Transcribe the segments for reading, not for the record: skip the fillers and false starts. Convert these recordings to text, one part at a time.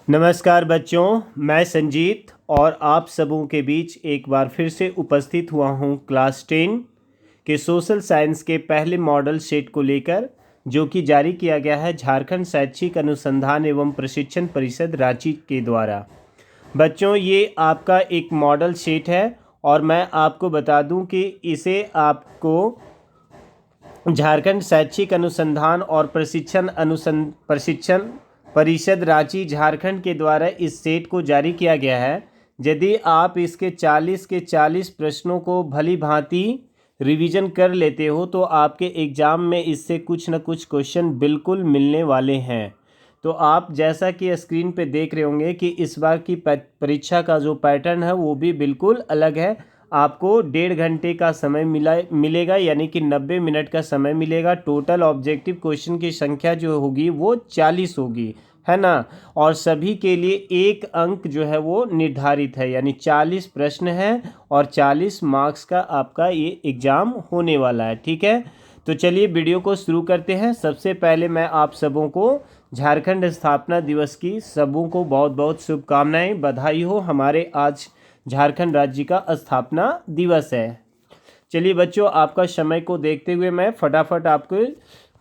नमस्कार बच्चों, मैं संजीत और आप सबों के बीच एक बार फिर से उपस्थित हुआ हूं क्लास 10 के सोशल साइंस के पहले मॉडल सेट को लेकर, जो कि जारी किया गया है झारखंड शैक्षिक अनुसंधान एवं प्रशिक्षण परिषद रांची के द्वारा। बच्चों, ये आपका एक मॉडल सेट है और मैं आपको बता दूं कि इसे आपको झारखंड शैक्षिक अनुसंधान और प्रशिक्षण परिषद रांची झारखंड के द्वारा इस सेट को जारी किया गया है। यदि आप इसके 40 के 40 प्रश्नों को भली भांति रिवीजन कर लेते हो तो आपके एग्ज़ाम में इससे कुछ न कुछ क्वेश्चन बिल्कुल मिलने वाले हैं। तो आप जैसा कि स्क्रीन पे देख रहे होंगे कि इस बार की परीक्षा का जो पैटर्न है वो भी बिल्कुल अलग है। आपको 1.5 घंटे का समय मिलेगा, यानी कि 90 मिनट का समय मिलेगा। टोटल ऑब्जेक्टिव क्वेश्चन की संख्या जो होगी वो 40 होगी, है ना। और सभी के लिए 1 अंक जो है वो निर्धारित है, यानी 40 प्रश्न हैं और 40 मार्क्स का आपका ये एग्ज़ाम होने वाला है। ठीक है, तो चलिए वीडियो को शुरू करते हैं। सबसे पहले मैं आप सबों को झारखंड स्थापना दिवस की सबों को बहुत बहुत शुभकामनाएं, बधाई हो। हमारे आज झारखंड राज्य का स्थापना दिवस है। चलिए बच्चों, आपका समय को देखते हुए मैं फटाफट आपको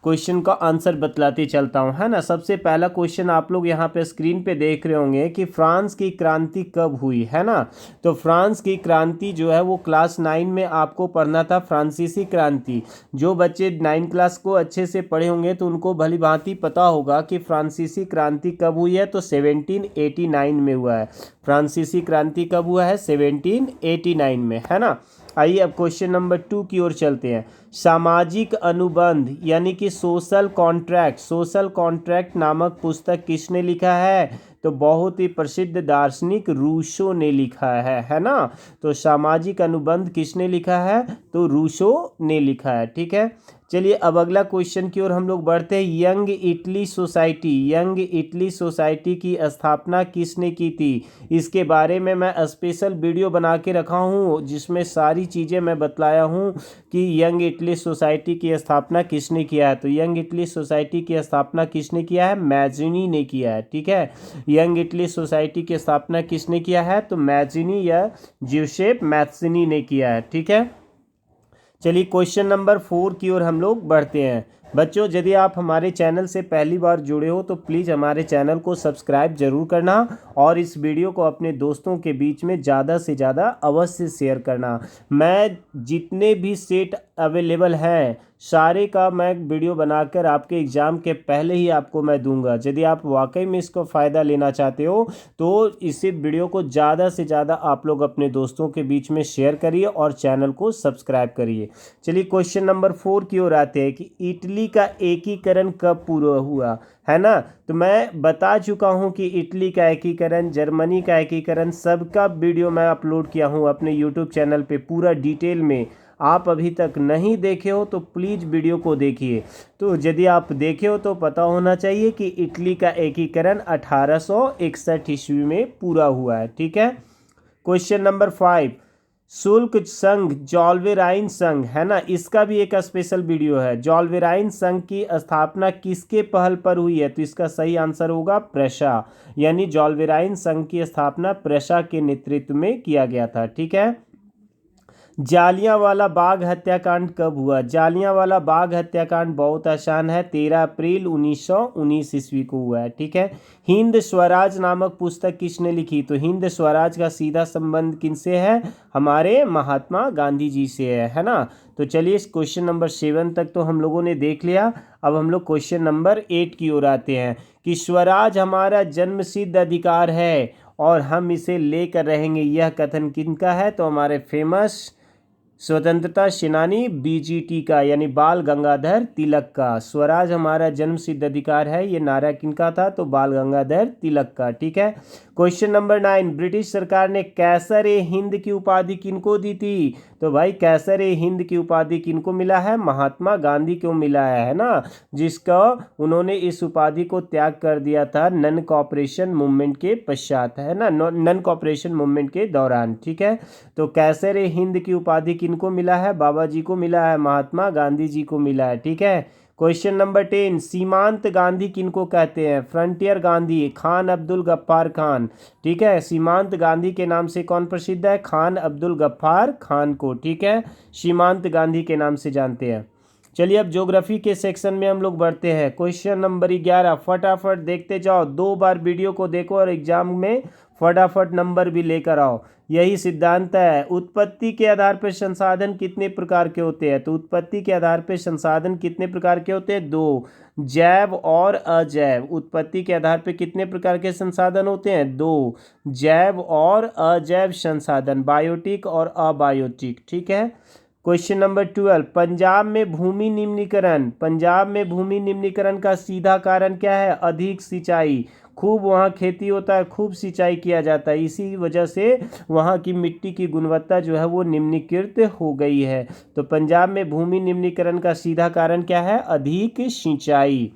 क्वेश्चन का आंसर बतलाते चलता हूँ, है ना। सबसे पहला क्वेश्चन आप लोग यहाँ पे स्क्रीन पे देख रहे होंगे कि फ्रांस की क्रांति कब हुई, है ना। तो फ्रांस की क्रांति जो है वो क्लास 9 में आपको पढ़ना था, फ्रांसीसी क्रांति। जो बच्चे 9 क्लास को अच्छे से पढ़े होंगे तो उनको भली भांति पता होगा कि फ्रांसीसी क्रांति कब हुई है। तो 1789 में हुआ है। फ्रांसीसी क्रांति कब हुआ है? 1789 में, है ना। आइए अब क्वेश्चन नंबर 2 की ओर चलते हैं। सामाजिक अनुबंध यानी कि सोशल कॉन्ट्रैक्ट नामक पुस्तक किसने लिखा है? तो बहुत ही प्रसिद्ध दार्शनिक रूसो ने लिखा है ना। तो सामाजिक अनुबंध किसने लिखा है? तो रूसो ने लिखा है। ठीक है, चलिए अब अगला क्वेश्चन की ओर हम लोग बढ़ते हैं। यंग इटली सोसाइटी की स्थापना किसने की थी? इसके बारे में मैं स्पेशल वीडियो बना के रखा हूँ जिसमें सारी चीज़ें मैं बतलाया हूँ कि यंग इटली सोसाइटी की स्थापना किसने किया है। तो यंग इटली सोसाइटी की स्थापना किसने किया है? मैज़िनी ने किया है। ठीक है, यंग इटली सोसाइटी की स्थापना किसने किया है? तो मैज़िनी या ज्यूसेप मैथ्सिनी ने किया है। ठीक है, चलिए क्वेश्चन नंबर 4 की ओर हम लोग बढ़ते हैं। बच्चों, यदि आप हमारे चैनल से पहली बार जुड़े हो तो प्लीज़ हमारे चैनल को सब्सक्राइब जरूर करना और इस वीडियो को अपने दोस्तों के बीच में ज़्यादा से ज़्यादा अवश्य शेयर करना। मैं जितने भी सेट अवेलेबल हैं सारे का मैं वीडियो बनाकर आपके एग्ज़ाम के पहले ही आपको मैं दूंगा। यदि आप वाकई में इसको फ़ायदा लेना चाहते हो तो इसी वीडियो को ज़्यादा से ज़्यादा आप लोग अपने दोस्तों के बीच में शेयर करिए और चैनल को सब्सक्राइब करिए। चलिए क्वेश्चन नंबर 4 की ओर आते हैं कि इटली का एकीकरण कब पूरा हुआ, है ना। तो मैं बता चुका हूं कि इटली का एकीकरण, जर्मनी का एकीकरण, सबका वीडियो मैं अपलोड किया हूं अपने यूट्यूब चैनल पे पूरा डिटेल में। आप अभी तक नहीं देखे हो तो प्लीज़ वीडियो को देखिए। तो यदि आप देखे हो तो पता होना चाहिए कि इटली का एकीकरण 1861 ईस्वी में पूरा हुआ है। ठीक है, क्वेश्चन नंबर 5। शुल्क संघ जॉल्वेराइन संघ, है ना, इसका भी एक स्पेशल वीडियो है। जॉल्वेराइन संघ की स्थापना किसके पहल पर हुई है? तो इसका सही आंसर होगा प्रशा, यानी जॉल्वेराइन संघ की स्थापना प्रशा के नेतृत्व में किया गया था। ठीक है, जालियांवाला बाग हत्याकांड कब हुआ? जालियांवाला बाग हत्याकांड बहुत आसान है, 13 अप्रैल 1919 ईस्वी को हुआ है। ठीक है, हिंद स्वराज नामक पुस्तक किसने लिखी? तो हिंद स्वराज का सीधा संबंध किनसे है? हमारे महात्मा गांधी जी से है ना। तो चलिए इस क्वेश्चन नंबर 7 तक तो हम लोगों ने देख लिया। अब हम लोग क्वेश्चन नंबर 8 की ओर आते हैं कि स्वराज हमारा जन्मसिद्ध अधिकार है और हम इसे लेकर रहेंगे, यह कथन किनका है? तो हमारे फेमस स्वतंत्रता सेनानी बीजीटी का, यानी बाल गंगाधर तिलक का। स्वराज हमारा जन्म सिद्ध अधिकार है, ये नारा किनका था? तो बाल गंगाधर तिलक का। ठीक है, क्वेश्चन नंबर 9। ब्रिटिश सरकार ने कैसर ए हिंद की उपाधि किनको दी थी? तो भाई कैसर ए हिंद की उपाधि किनको मिला है? महात्मा गांधी को मिला है ना, जिसका उन्होंने इस उपाधि को त्याग कर दिया था नन कॉपरेशन मूवमेंट के पश्चात, है ना, नन कॉपरेशन मूवमेंट के दौरान। ठीक है, तो कैसर ए हिंद की उपाधि किनको मिला है? बाबा जी को मिला है, महात्मा गांधी जी को मिला है। ठीक है, क्वेश्चन नंबर 10, सीमांत गांधी किनको कहते हैं? फ्रंटियर गांधी, खान अब्दुल गफ्फार खान। ठीक है, सीमांत गांधी के नाम से कौन प्रसिद्ध है? खान अब्दुल गफ्फार खान को, ठीक है, सीमांत गांधी के नाम से जानते हैं। चलिए अब ज्योग्राफी के सेक्शन में हम लोग बढ़ते हैं। क्वेश्चन नंबर 11, फटाफट देखते जाओ, 2 बार वीडियो को देखो और एग्जाम में फटाफट नंबर भी लेकर आओ। यही सिद्धांत है। उत्पत्ति के आधार पर संसाधन कितने प्रकार के होते हैं? तो उत्पत्ति के आधार पर संसाधन कितने प्रकार के होते हैं? 2, जैव और अजैव। उत्पत्ति के आधार पर कितने प्रकार के संसाधन होते हैं? 2, जैव और अजैव संसाधन, बायोटिक और अबायोटिक। ठीक है। क्वेश्चन नंबर 12, पंजाब में भूमि निम्नीकरण का सीधा कारण क्या है? अधिक सिंचाई। खूब वहाँ खेती होता है, खूब सिंचाई किया जाता है, इसी वजह से वहाँ की मिट्टी की गुणवत्ता जो है वो निम्नीकृत हो गई है। तो पंजाब में भूमि निम्नीकरण का सीधा कारण क्या है? अधिक सिंचाई।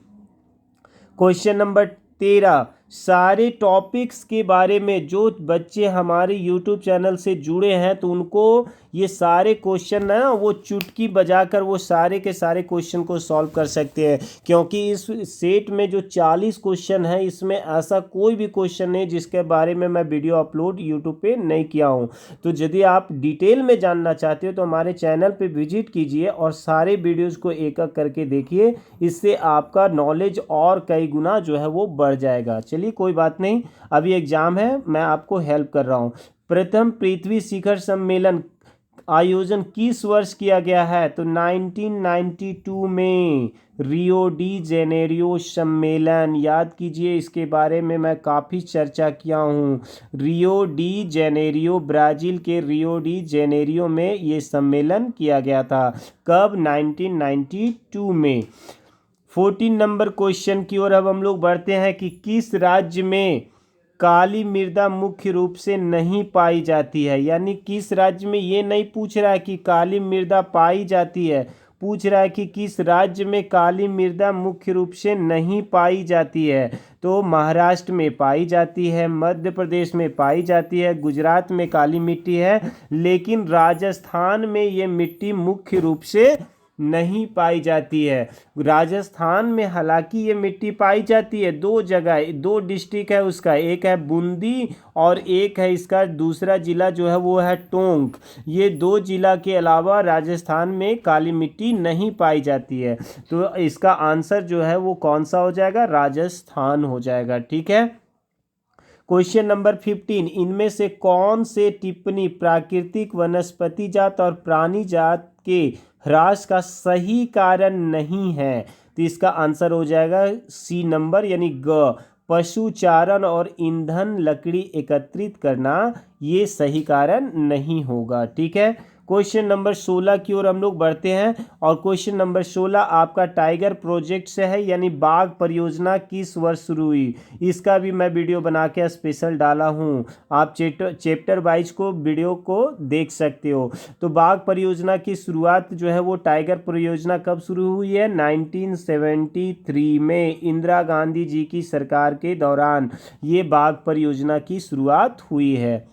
क्वेश्चन नंबर 13, सारे टॉपिक्स के बारे में जो बच्चे हमारे यूट्यूब चैनल से जुड़े हैं तो उनको ये सारे क्वेश्चन ना वो चुटकी बजाकर वो सारे के सारे क्वेश्चन को सॉल्व कर सकते हैं, क्योंकि इस सेट में जो 40 क्वेश्चन है इसमें ऐसा कोई भी क्वेश्चन नहीं जिसके बारे में मैं वीडियो अपलोड यूट्यूब पे नहीं किया हूँ। तो यदि आप डिटेल में जानना चाहते हो तो हमारे चैनल पे विजिट कीजिए और सारे वीडियोज़ को एक एक करके देखिए, इससे आपका नॉलेज और कई गुना जो है वो बढ़ जाएगा। चलिए कोई बात नहीं, अभी एग्जाम है, मैं आपको हेल्प कर रहा हूँ। प्रथम पृथ्वी शिखर सम्मेलन आयोजन किस वर्ष किया गया है? तो 1992 में रियो डी जेनेरियो सम्मेलन, याद कीजिए, इसके बारे में मैं काफ़ी चर्चा किया हूँ। रियो डी जेनेरियो, ब्राज़ील के रियो डी जेनेरियो में ये सम्मेलन किया गया था। कब? 1992 में। 14 नंबर क्वेश्चन की ओर अब हम लोग बढ़ते हैं कि किस राज्य में काली मृदा मुख्य रूप से नहीं पाई जाती है? यानी किस राज्य में, ये नहीं पूछ रहा है कि काली मृदा पाई जाती है, पूछ रहा है कि किस राज्य में काली मृदा मुख्य रूप से नहीं पाई जाती है। तो महाराष्ट्र में पाई जाती है, मध्य प्रदेश में पाई जाती है, गुजरात में काली मिट्टी है, लेकिन राजस्थान में ये मिट्टी मुख्य रूप से नहीं पाई जाती है। राजस्थान में हालांकि ये मिट्टी पाई जाती है, 2 जगह, 2 डिस्ट्रिक्ट है उसका, एक है बूंदी और एक है इसका दूसरा जिला जो है वो है टोंक। ये 2 जिला के अलावा राजस्थान में काली मिट्टी नहीं पाई जाती है। तो इसका आंसर जो है वो कौन सा हो जाएगा? राजस्थान हो जाएगा। ठीक है। क्वेश्चन नंबर 15, इनमें से कौन से टिप्पणी प्राकृतिक वनस्पति जात और प्राणी जात के ह्रास का सही कारण नहीं है? तो इसका आंसर हो जाएगा सी नंबर, यानी ग, पशुचारण और ईंधन लकड़ी एकत्रित करना, ये सही कारण नहीं होगा। ठीक है। क्वेश्चन नंबर 16 की ओर हम लोग बढ़ते हैं और क्वेश्चन नंबर 16 आपका टाइगर प्रोजेक्ट से है, यानी बाघ परियोजना किस वर्ष शुरू हुई? इसका भी मैं वीडियो बना के स्पेशल डाला हूँ, आप चैप्टर वाइज को वीडियो को देख सकते हो। तो बाघ परियोजना की शुरुआत जो है वो टाइगर परियोजना कब शुरू हुई है? 1973 में इंदिरा गांधी जी की सरकार के दौरान ये बाघ परियोजना की शुरुआत हुई है।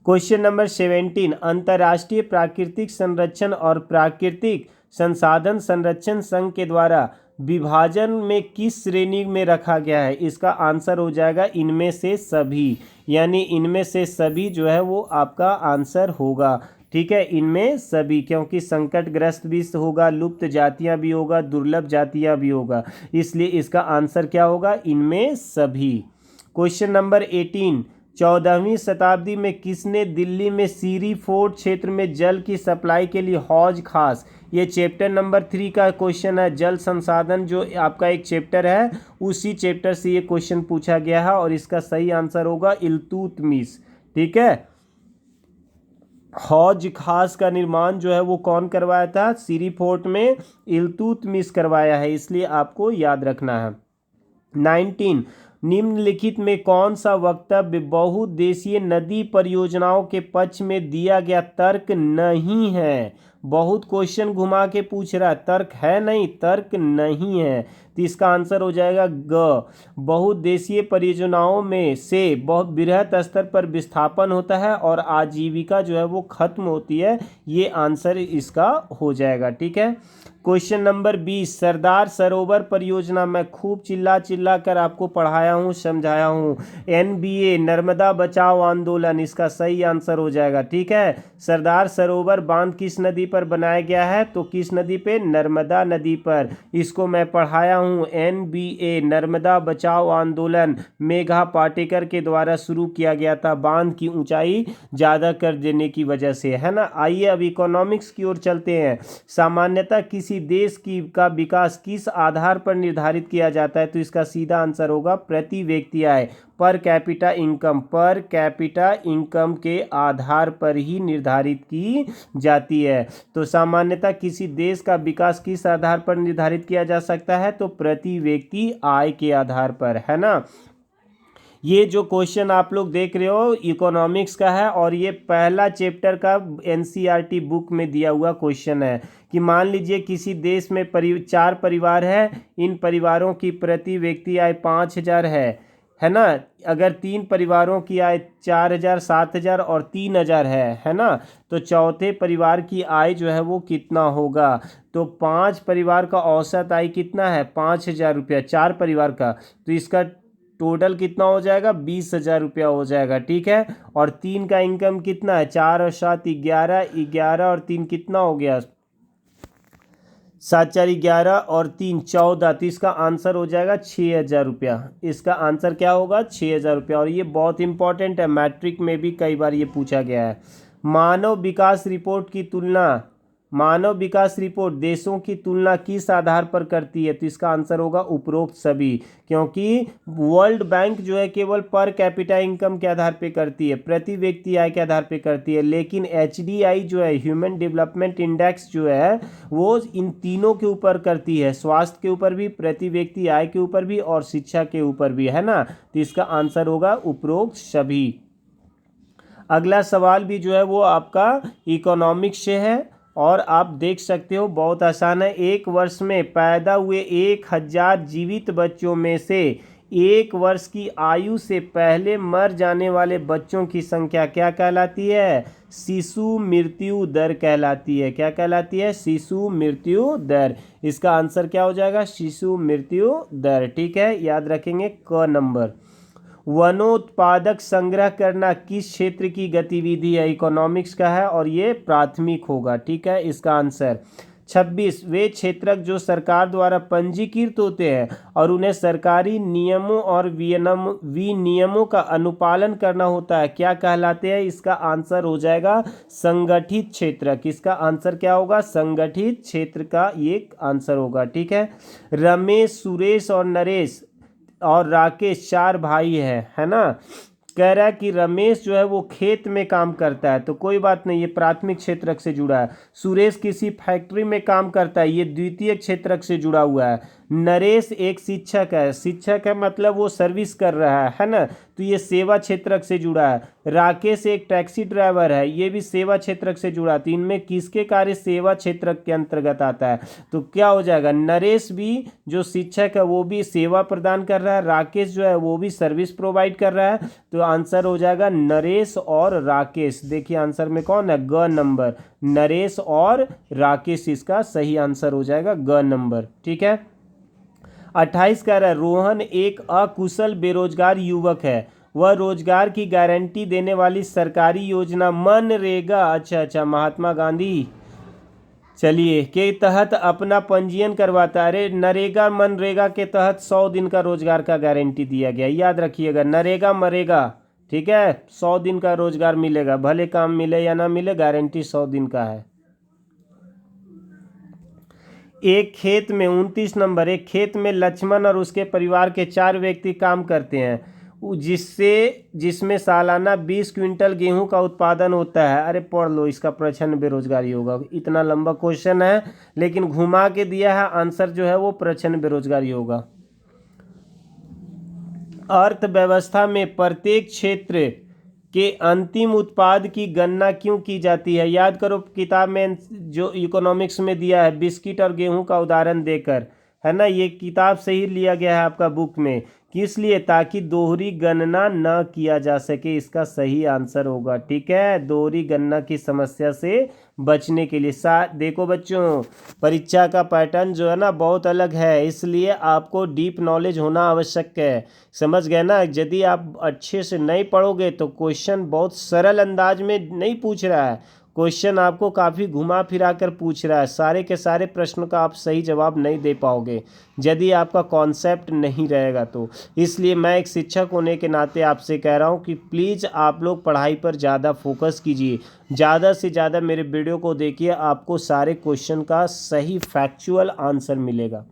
क्वेश्चन नंबर 17, अंतर्राष्ट्रीय प्राकृतिक संरक्षण और प्राकृतिक संसाधन संरक्षण संघ के द्वारा विभाजन में किस श्रेणी में रखा गया है? इसका आंसर हो जाएगा इनमें से सभी, यानी इनमें से सभी जो है वो आपका आंसर होगा। ठीक है, इनमें सभी, क्योंकि संकटग्रस्त भी होगा, लुप्त जातियां भी होगा, दुर्लभ जातियां भी होगा, इसलिए इसका आंसर क्या होगा? इनमें सभी। क्वेश्चन नंबर 18, 14वीं शताब्दी में किसने दिल्ली में सीरी फोर्ट क्षेत्र में जल की सप्लाई के लिए हौज खास, ये चैप्टर नंबर 3 का क्वेश्चन है, जल संसाधन जो आपका एक चैप्टर है उसी चैप्टर से ये क्वेश्चन पूछा गया है और इसका सही आंसर होगा इल्तुतमिश। ठीक है, हौज खास का निर्माण जो है वो कौन करवाया था? सीरी फोर्ट में इल्तुतमिश करवाया है, इसलिए आपको याद रखना है। 19, निम्नलिखित में कौन सा वक्तव्य बहुउद्देशीय नदी परियोजनाओं के पक्ष में दिया गया तर्क नहीं है? बहुत क्वेश्चन घुमा के पूछ रहा है, तर्क है नहीं, तर्क नहीं है, तो इसका आंसर हो जाएगा ग। बहुउद्देशीय परियोजनाओं में से बहुत बृहत स्तर पर विस्थापन होता है और आजीविका जो है वो खत्म होती है, ये आंसर इसका हो जाएगा। ठीक है। क्वेश्चन नंबर 20, सरदार सरोवर परियोजना, मैं खूब चिल्ला चिल्ला कर आपको पढ़ाया हूँ, समझाया हूँ। NBA नर्मदा बचाओ आंदोलन, इसका सही आंसर हो जाएगा। ठीक है। सरदार सरोवर बांध किस नदी पर बनाया गया है, तो किस नदी पे, नर्मदा नदी पर। इसको मैं पढ़ाया हूँ। NBA नर्मदा बचाओ आंदोलन मेघा पाटेकर के द्वारा शुरू किया गया था, बांध की ऊंचाई ज़्यादा कर देने की वजह से, है ना। आइए अब इकोनॉमिक्स की ओर चलते हैं। सामान्यतः किसी देश का विकास किस आधार पर निर्धारित किया जाता है, तो इसका सीधा आंसर होगा प्रति व्यक्ति आय, per capita income. Per capita income के आधार पर ही निर्धारित की जाती है। तो सामान्यतः किसी देश का विकास किस आधार पर निर्धारित किया जा सकता है, तो प्रति व्यक्ति आय के आधार पर, है ना। ये जो क्वेश्चन आप लोग देख रहे हो इकोनॉमिक्स का है, और ये पहला चैप्टर का NCERT बुक में दिया हुआ क्वेश्चन है कि मान लीजिए किसी देश में 4 परिवार है, इन परिवारों की प्रति व्यक्ति आय 5,000 है ना। अगर 3 परिवारों की आय 4,000, 7,000 और 3,000 है ना, तो चौथे परिवार की आय जो है वो कितना होगा, तो 5 परिवार का औसत आय कितना है, 5,000 रुपया 4 परिवार का, तो इसका टोटल कितना हो जाएगा, 20,000 रुपया हो जाएगा। ठीक है। और 3 का इनकम कितना है, 4 और 7 11, 11 और 3 कितना हो गया, 7 4 11 और 3 14, तो इसका आंसर हो जाएगा 6,000 रुपया। इसका आंसर क्या होगा, 6,000 रुपया। और ये बहुत इंपॉर्टेंट है, मैट्रिक में भी कई बार ये पूछा गया है। मानव विकास रिपोर्ट की तुलना, मानव विकास रिपोर्ट देशों की तुलना किस आधार पर करती है, तो इसका आंसर होगा उपरोक्त सभी, क्योंकि वर्ल्ड बैंक जो है केवल पर कैपिटा इनकम के आधार पे करती है, प्रति व्यक्ति आय के आधार पे करती है, लेकिन HDI जो है ह्यूमन डेवलपमेंट इंडेक्स जो है वो इन तीनों के ऊपर करती है, स्वास्थ्य के ऊपर भी, प्रति व्यक्ति आय के ऊपर भी और शिक्षा के ऊपर भी, है ना। तो इसका आंसर होगा उपरोक्त सभी। अगला सवाल भी जो है वो आपका इकोनॉमिक्स से है, और आप देख सकते हो बहुत आसान है। एक वर्ष में पैदा हुए 1,000 जीवित बच्चों में से 1 वर्ष की आयु से पहले मर जाने वाले बच्चों की संख्या क्या कहलाती है, शिशु मृत्यु दर कहलाती है। क्या कहलाती है, शिशु मृत्यु दर। इसका आंसर क्या हो जाएगा, शिशु मृत्यु दर। ठीक है, याद रखेंगे क नंबर। वनोत्पादक संग्रह करना किस क्षेत्र की गतिविधि है, इकोनॉमिक्स का है और ये प्राथमिक होगा। ठीक है, इसका आंसर 26, वे क्षेत्रक जो सरकार द्वारा पंजीकृत होते हैं और उन्हें सरकारी नियमों और विनियमों का अनुपालन करना होता है, क्या कहलाते हैं, इसका आंसर हो जाएगा संगठित क्षेत्रक। इसका आंसर क्या होगा, संगठित क्षेत्र का ये आंसर होगा। ठीक है। रमेश, सुरेश और नरेश और राकेश 4 भाई है ना। कह रहा है कि रमेश जो है वो खेत में काम करता है, तो कोई बात नहीं, ये प्राथमिक क्षेत्रक से जुड़ा है। सुरेश किसी फैक्ट्री में काम करता है, ये द्वितीय क्षेत्रक से जुड़ा हुआ है। नरेश एक शिक्षक है, शिक्षक है मतलब वो सर्विस कर रहा है ना, तो ये सेवा क्षेत्रक से जुड़ा है। राकेश एक टैक्सी ड्राइवर है, ये भी सेवा क्षेत्रक से जुड़ा है। तो इनमें किसके कार्य सेवा क्षेत्रक के अंतर्गत आता है, तो क्या हो जाएगा, नरेश भी जो शिक्षक है वो भी सेवा प्रदान कर रहा है, राकेश जो है वो भी सर्विस प्रोवाइड कर रहा है। तो आंसर हो जाएगा नरेश और राकेश। देखिए आंसर में कौन है, ग नंबर, नरेश और राकेश इसका सही आंसर हो जाएगा ग नंबर। ठीक है। 28 कह रहा है रोहन एक अकुशल बेरोजगार युवक है, वह रोजगार की गारंटी देने वाली सरकारी योजना मनरेगा, अच्छा महात्मा गांधी चलिए के तहत अपना पंजीयन करवाता है। अरे नरेगा मनरेगा के तहत 100 दिन का रोजगार का गारंटी दिया गया, याद रखिएगा, नरेगा मरेगा। ठीक है, 100 दिन का रोजगार मिलेगा, भले काम मिले या ना मिले, गारंटी 100 दिन का है। एक खेत में 29 नंबर, एक खेत में लक्ष्मण और उसके परिवार के 4 व्यक्ति काम करते हैं, जिसमें सालाना 20 क्विंटल गेहूं का उत्पादन होता है। अरे पढ़ लो, इसका प्रच्छन्न बेरोजगारी होगा। इतना लंबा क्वेश्चन है लेकिन घुमा के दिया है, आंसर जो है वो प्रच्छन्न बेरोजगारी होगा। अर्थव्यवस्था में प्रत्येक क्षेत्र के अंतिम उत्पाद की गणना क्यों की जाती है? याद करो किताब में जो इकोनॉमिक्स में दिया है बिस्किट और गेहूं का उदाहरण देकर, है ना, ये किताब से ही लिया गया है आपका बुक में। किस लिए? ताकि दोहरी गणना न किया जा सके, इसका सही आंसर होगा। ठीक है, दोहरी गणना की समस्या से बचने के लिए। देखो बच्चों, परीक्षा का पैटर्न जो है ना बहुत अलग है, इसलिए आपको डीप नॉलेज होना आवश्यक है। समझ गए ना? यदि आप अच्छे से नहीं पढ़ोगे तो क्वेश्चन बहुत सरल अंदाज में नहीं पूछ रहा है, क्वेश्चन आपको काफ़ी घुमा फिरा कर पूछ रहा है। सारे के सारे प्रश्नों का आप सही जवाब नहीं दे पाओगे यदि आपका कॉन्सेप्ट नहीं रहेगा तो। इसलिए मैं एक शिक्षक होने के नाते आपसे कह रहा हूँ कि प्लीज़ आप लोग पढ़ाई पर ज़्यादा फोकस कीजिए, ज़्यादा से ज़्यादा मेरे वीडियो को देखिए, आपको सारे क्वेश्चन का सही फैक्चुअल आंसर मिलेगा।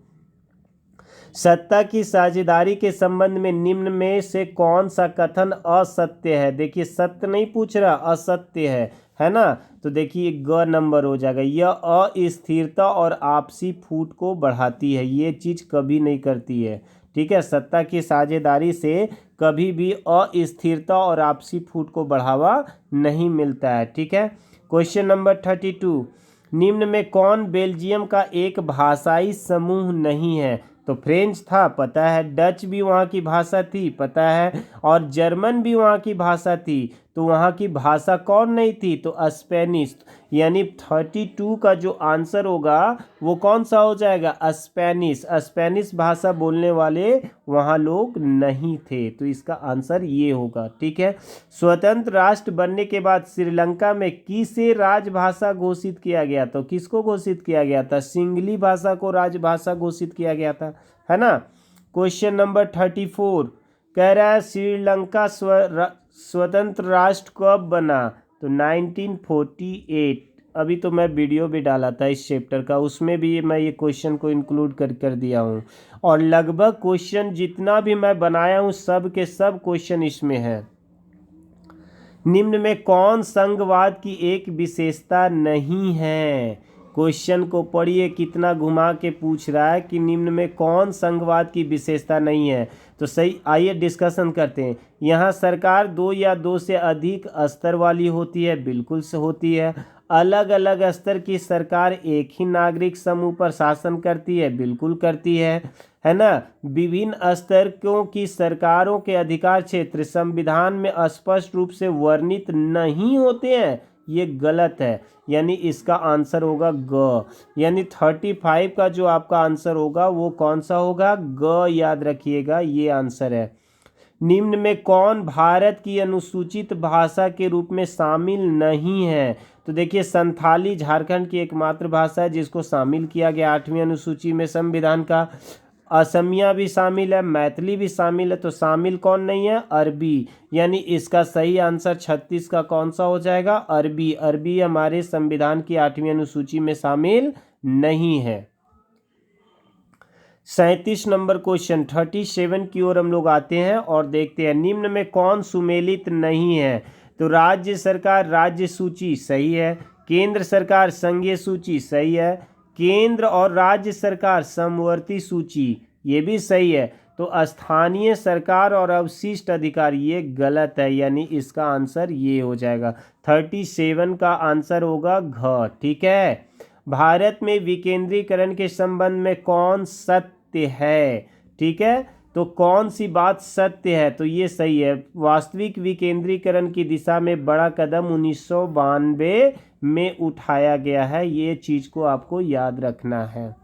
सत्ता की साझेदारी के संबंध में निम्न में से कौन सा कथन असत्य है? देखिए सत्य नहीं पूछ रहा, असत्य है ना? तो देखिए ग नंबर हो जाएगा। यह अस्थिरता और आपसी फूट को बढ़ाती है, ये चीज़ कभी नहीं करती है। ठीक है, सत्ता की साझेदारी से कभी भी अस्थिरता और आपसी फूट को बढ़ावा नहीं मिलता है। ठीक है, क्वेश्चन नंबर 32, निम्न में कौन बेल्जियम का एक भाषाई समूह नहीं है? तो फ्रेंच था, पता है, डच भी वहाँ की भाषा थी, पता है, और जर्मन भी वहाँ की भाषा थी। तो वहाँ की भाषा कौन नहीं थी? तो स्पेनिश। यानी 32 का जो आंसर होगा वो कौन सा हो जाएगा? स्पेनिश। स्पेनिश भाषा बोलने वाले वहाँ लोग नहीं थे, तो इसका आंसर ये होगा। ठीक है, स्वतंत्र राष्ट्र बनने के बाद श्रीलंका में किसे राजभाषा घोषित किया गया? तो किसको घोषित किया गया था? सिंगली भाषा को राजभाषा घोषित किया गया था, है ना? क्वेश्चन नंबर 34 कह रहा है श्रीलंका स्वतंत्र राष्ट्र कब बना? तो 1948। अभी तो मैं वीडियो भी डाला था इस चैप्टर का, उसमें भी मैं ये क्वेश्चन को इंक्लूड कर दिया हूँ, और लगभग क्वेश्चन जितना भी मैं बनाया हूँ सब के सब क्वेश्चन इसमें है। निम्न में कौन संघवाद की एक विशेषता नहीं है? क्वेश्चन को पढ़िए, कितना घुमा के पूछ रहा है कि निम्न में कौन संघवाद की विशेषता नहीं है। तो सही, आइए डिस्कशन करते हैं। यहाँ सरकार 2 या 2 से अधिक स्तर वाली होती है, बिल्कुल से होती है। अलग अलग स्तर की सरकार एक ही नागरिक समूह पर शासन करती है, बिल्कुल करती है ना? विभिन्न स्तरों की सरकारों के अधिकार क्षेत्र संविधान में स्पष्ट रूप से वर्णित नहीं होते हैं, ये गलत है। यानी इसका आंसर होगा ग। यानी 35 का जो आपका आंसर होगा वो कौन सा होगा? ग, याद रखिएगा, ये आंसर है। निम्न में कौन भारत की अनुसूचित भाषा के रूप में शामिल नहीं है? तो देखिए संथाली झारखंड की एकमात्र भाषा है जिसको शामिल किया गया 8वीं अनुसूची में संविधान का। असमिया भी शामिल है, मैथिली भी शामिल है, तो शामिल कौन नहीं है? अरबी। यानी इसका सही आंसर 36 का कौन सा हो जाएगा? अरबी। अरबी हमारे संविधान की 8वीं अनुसूची में शामिल नहीं है। 37 नंबर क्वेश्चन 37 की ओर हम लोग आते हैं और देखते हैं, निम्न में कौन सुमेलित नहीं है? तो राज्य सरकार राज्य सूची सही है, केंद्र सरकार संघीय सूची सही है, केंद्र और राज्य सरकार समवर्ती सूची ये भी सही है। तो स्थानीय सरकार और अवशिष्ट अधिकार ये गलत है, यानी इसका आंसर ये हो जाएगा। 37 का आंसर होगा घ। ठीक है, भारत में विकेंद्रीकरण के संबंध में कौन सत्य है? ठीक है, तो कौन सी बात सत्य है? तो ये सही है, वास्तविक विकेंद्रीकरण की दिशा में बड़ा कदम 1992 में उठाया गया है, ये चीज को आपको याद रखना है।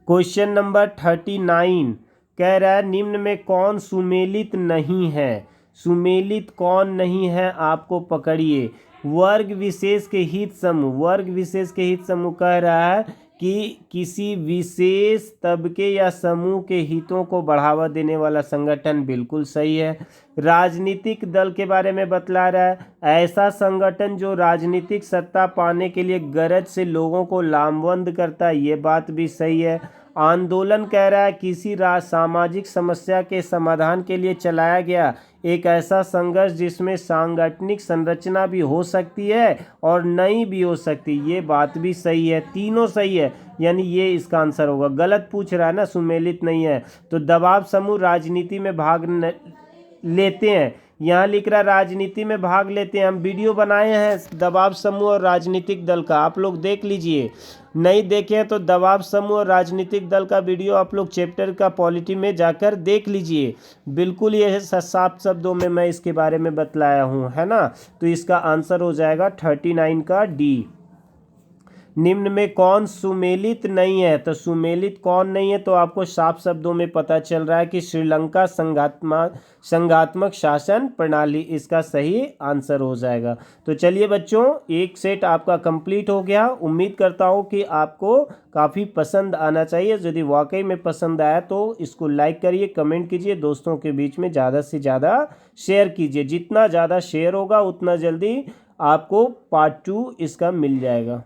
क्वेश्चन नंबर 39 कह रहा है निम्न में कौन सुमेलित नहीं है? सुमेलित कौन नहीं है आपको पकड़िए। वर्ग विशेष के हित समूह, वर्ग विशेष के हित समूह कह रहा है कि किसी विशेष तबके या समूह के हितों को बढ़ावा देने वाला संगठन, बिल्कुल सही है। राजनीतिक दल के बारे में बतला रहा है, ऐसा संगठन जो राजनीतिक सत्ता पाने के लिए गरज से लोगों को लामबंद करता है, ये बात भी सही है। आंदोलन कह रहा है किसी सामाजिक समस्या के समाधान के लिए चलाया गया एक ऐसा संघर्ष जिसमें सांगठनिक संरचना भी हो सकती है और नहीं भी हो सकती, ये बात भी सही है। तीनों सही है, यानी ये इसका आंसर होगा। गलत पूछ रहा है ना, सुमेलित नहीं है। तो दबाव समूह राजनीति में भाग लेते हैं यहाँ लिख रहा राजनीति में भाग लेते हैं। हम वीडियो बनाए हैं दबाव समूह और राजनीतिक दल का, आप लोग देख लीजिए। नहीं देखे हैं तो दबाव समूह और राजनीतिक दल का वीडियो आप लोग चैप्टर का पॉलिटी में जाकर देख लीजिए। बिल्कुल ये साफ शब्दों में मैं इसके बारे में बतलाया हूँ, है ना। तो इसका आंसर हो जाएगा 39 का डी। निम्न में कौन सुमेलित नहीं है? तो सुमेलित कौन नहीं है, तो आपको साफ शब्दों में पता चल रहा है कि श्रीलंका संघात्मक शासन प्रणाली इसका सही आंसर हो जाएगा। तो चलिए बच्चों, एक सेट आपका कंप्लीट हो गया। उम्मीद करता हूँ कि आपको काफ़ी पसंद आना चाहिए। यदि वाकई में पसंद आया तो इसको लाइक करिए, कमेंट कीजिए, दोस्तों के बीच में ज़्यादा से ज़्यादा शेयर कीजिए। जितना ज़्यादा शेयर होगा उतना जल्दी आपको पार्ट 2 इसका मिल जाएगा।